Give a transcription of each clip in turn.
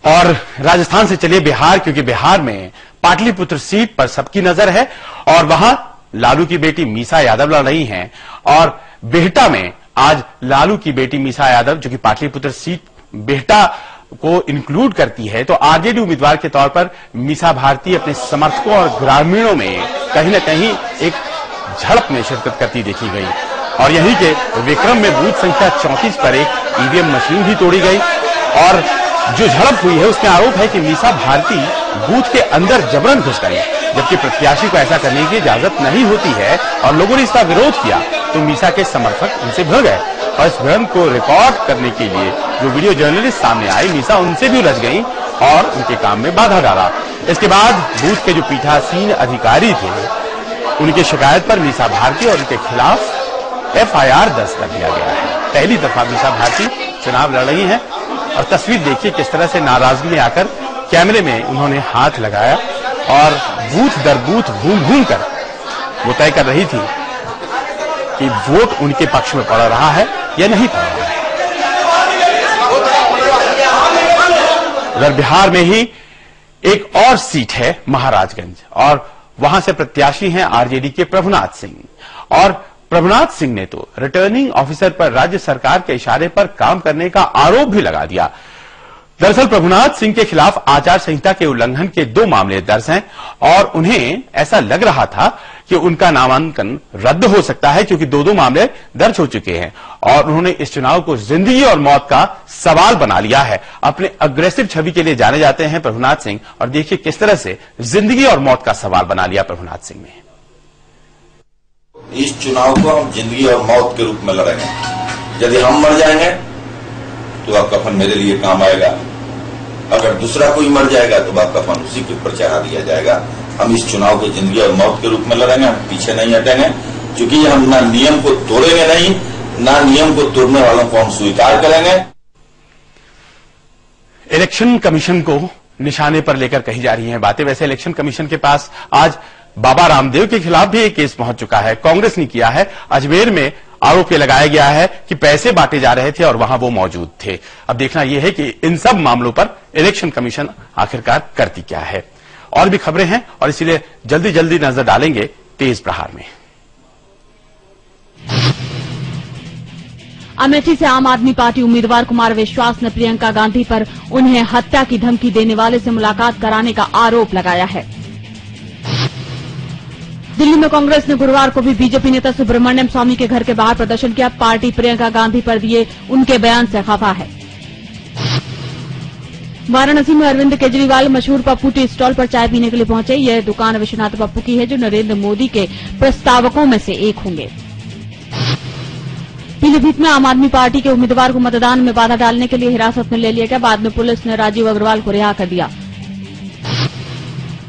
और राजस्थान से चलिए बिहार, क्योंकि बिहार में पाटलिपुत्र सीट पर सबकी नजर है और वहां लालू की बेटी मीसा यादव लड़ रही हैं और बिहटा में आज लालू की बेटी मीसा यादव, जो कि पाटलिपुत्र सीट बिहटा को इंक्लूड करती है, तो आरजेडी उम्मीदवार के तौर पर मीसा भारती अपने समर्थकों और ग्रामीणों में कहीं न कहीं एक झड़प में शिरकत करती देखी गई और यहीं के विक्रम में बूथ संख्या 34 पर एक ईवीएम मशीन भी तोड़ी गई और जो झड़प हुई है उसमें आरोप है कि मीसा भारती बूथ के अंदर जबरन घुस गई, जबकि प्रत्याशी को ऐसा करने की इजाजत नहीं होती है और लोगों ने इसका विरोध किया तो मीसा के समर्थक उनसे भिड़ गए और इस भिड़ंत को रिकॉर्ड करने के लिए जो वीडियो जर्नलिस्ट सामने आए, मीसा उनसे भी उलझ गई और उनके काम में बाधा डाला। इसके बाद बूथ के जो पीठासीन अधिकारी थे उनकी शिकायत पर मीसा भारती और उनके खिलाफ एफआईआर दर्ज कर दिया गया है। पहली दफा मीसा भारती चुनाव लड़ रही हैं और तस्वीर देखिए किस तरह से नाराजगी में आकर कैमरे में उन्होंने हाथ लगाया और बूथ दर बूथ घूम घूम कर वो तय कर रही थी कि वोट उनके पक्ष में पड़ रहा है या नहीं पड़ रहा है। उधर बिहार में ही एक और सीट है महाराजगंज और वहां से प्रत्याशी हैं आरजेडी के प्रभुनाथ सिंह और प्रभुनाथ सिंह ने तो रिटर्निंग ऑफिसर पर राज्य सरकार के इशारे पर काम करने का आरोप भी लगा दिया। दरअसल प्रभुनाथ सिंह के खिलाफ आचार संहिता के उल्लंघन के 2 मामले दर्ज हैं और उन्हें ऐसा लग रहा था कि उनका नामांकन रद्द हो सकता है क्योंकि 2 मामले दर्ज हो चुके हैं और उन्होंने इस चुनाव को जिंदगी और मौत का सवाल बना लिया है। अपने अग्रेसिव छवि के लिए जाने जाते हैं प्रभुनाथ सिंह और देखिए किस तरह से जिंदगी और मौत का सवाल बना लिया प्रभुनाथ सिंह ने। इस चुनाव को हम जिंदगी और मौत के रूप में लड़ेंगे। यदि हम मर जाएंगे तो वह कफन मेरे लिए काम आएगा, अगर दूसरा कोई मर जाएगा तो वह कफन उसी के ऊपर चढ़ा दिया जाएगा। हम इस चुनाव को जिंदगी और मौत के रूप में लड़ेंगे, हम पीछे नहीं हटेंगे क्योंकि हम ना नियम को तोड़ेंगे नहीं, ना नियम को तोड़ने वालों को हम स्वीकार करेंगे। इलेक्शन कमीशन को निशाने पर लेकर कही जा रही हैं बातें। वैसे इलेक्शन कमीशन के पास आज बाबा रामदेव के खिलाफ भी एक केस पहुंच चुका है। कांग्रेस ने किया है। अजमेर में आरोप लगाया गया है कि पैसे बांटे जा रहे थे और वहां वो मौजूद थे। अब देखना यह है कि इन सब मामलों पर इलेक्शन कमीशन आखिरकार करती क्या है। और भी खबरें हैं और इसीलिए जल्दी जल्दी नजर डालेंगे तेज प्रहार में। अमेठी से आम आदमी पार्टी उम्मीदवार कुमार विश्वास ने प्रियंका गांधी पर उन्हें हत्या की धमकी देने वाले से मुलाकात कराने का आरोप लगाया है। दिल्ली में कांग्रेस ने गुरुवार को भी बीजेपी नेता सुब्रमण्यम स्वामी के घर के बाहर प्रदर्शन किया। पार्टी प्रियंका गांधी पर दिए उनके बयान से खफा है। वाराणसी में अरविंद केजरीवाल मशहूर पप्पू टी स्टॉल पर चाय पीने के लिए पहुंचे। यह दुकान विश्वनाथ पप्पू की है जो नरेंद्र मोदी के प्रस्तावकों में से एक होंगे। पीलीभीत में आम आदमी पार्टी के उम्मीदवार को मतदान में बाधा डालने के लिए हिरासत में ले लिया गया। बाद में पुलिस ने राजीव अग्रवाल को रिहा कर दिया।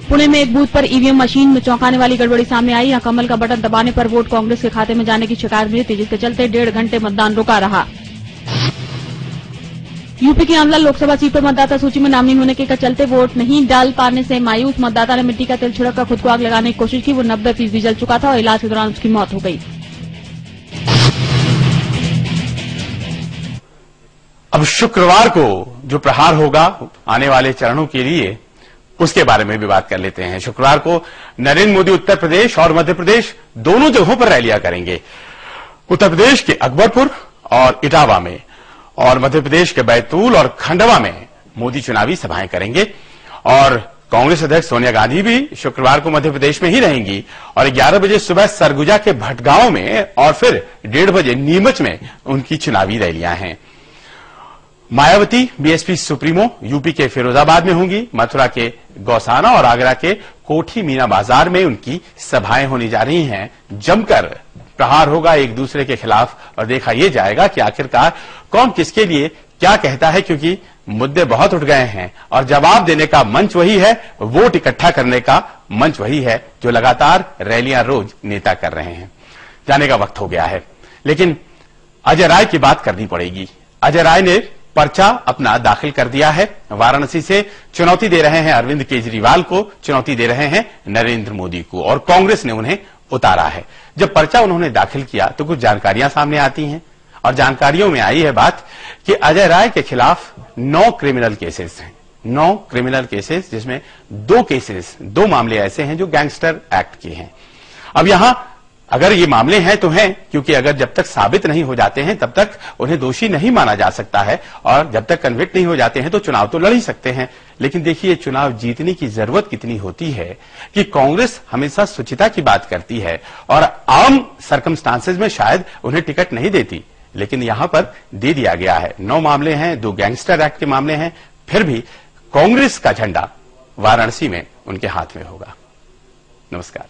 पुणे में एक बूथ पर ईवीएम मशीन में चौंकाने वाली गड़बड़ी सामने आई। यहां कमल का बटन दबाने पर वोट कांग्रेस के खाते में जाने की शिकायत मिली थी, जिसके चलते 1.5 घंटे मतदान रुका रहा। यूपी की आंवला लोकसभा सीट पर मतदाता सूची में नाम नहीं होने के चलते वोट नहीं डाल पाने से मायूस मतदाता ने मिट्टी का तेल छिड़ककर खुद को आग लगाने की कोशिश की। वो 90% जल चुका था और इलाज के दौरान उसकी मौत हो गई। अब शुक्रवार को जो प्रहार होगा आने वाले चरणों के लिए, उसके बारे में भी बात कर लेते हैं। शुक्रवार को नरेंद्र मोदी उत्तर प्रदेश और मध्य प्रदेश दोनों जगहों पर रैलियां करेंगे। उत्तर प्रदेश के अकबरपुर और इटावा में और मध्य प्रदेश के बैतूल और खंडवा में मोदी चुनावी सभाएं करेंगे। और कांग्रेस अध्यक्ष सोनिया गांधी भी शुक्रवार को मध्य प्रदेश में ही रहेंगी और 11 बजे सुबह सरगुजा के भटगांव में और फिर 1:30 बजे नीमच में उनकी चुनावी रैलियां हैं। मायावती बीएसपी सुप्रीमो यूपी के फिरोजाबाद में होंगी। मथुरा के गौसाना और आगरा के कोठी मीना बाजार में उनकी सभाएं होने जा रही हैं। जमकर प्रहार होगा एक दूसरे के खिलाफ और देखा यह जाएगा कि आखिरकार कौन किसके लिए क्या कहता है, क्योंकि मुद्दे बहुत उठ गए हैं और जवाब देने का मंच वही है, वोट इकट्ठा करने का मंच वही है जो लगातार रैलियां रोज नेता कर रहे हैं। जाने का वक्त हो गया है, लेकिन अजय राय की बात करनी पड़ेगी। अजय राय ने पर्चा अपना दाखिल कर दिया है। वाराणसी से चुनौती दे रहे हैं अरविंद केजरीवाल को, चुनौती दे रहे हैं नरेंद्र मोदी को और कांग्रेस ने उन्हें उतारा है। जब पर्चा उन्होंने दाखिल किया तो कुछ जानकारियां सामने आती हैं और जानकारियों में आई है बात कि अजय राय के खिलाफ 9 क्रिमिनल केसेस हैं। 9 क्रिमिनल केसेस, जिसमें 2 मामले ऐसे हैं जो गैंगस्टर एक्ट के हैं। अब यहां अगर ये मामले हैं तो हैं, क्योंकि अगर जब तक साबित नहीं हो जाते हैं तब तक उन्हें दोषी नहीं माना जा सकता है, और जब तक कन्विक्ट नहीं हो जाते हैं तो चुनाव तो लड़ ही सकते हैं। लेकिन देखिए, चुनाव जीतने की जरूरत कितनी होती है कि कांग्रेस हमेशा शुचिता की बात करती है और आम सर्कमस्टांसेस में शायद उन्हें टिकट नहीं देती, लेकिन यहां पर दे दिया गया है। 9 मामले हैं, 2 गैंगस्टर एक्ट के मामले हैं, फिर भी कांग्रेस का झंडा वाराणसी में उनके हाथ में होगा। नमस्कार।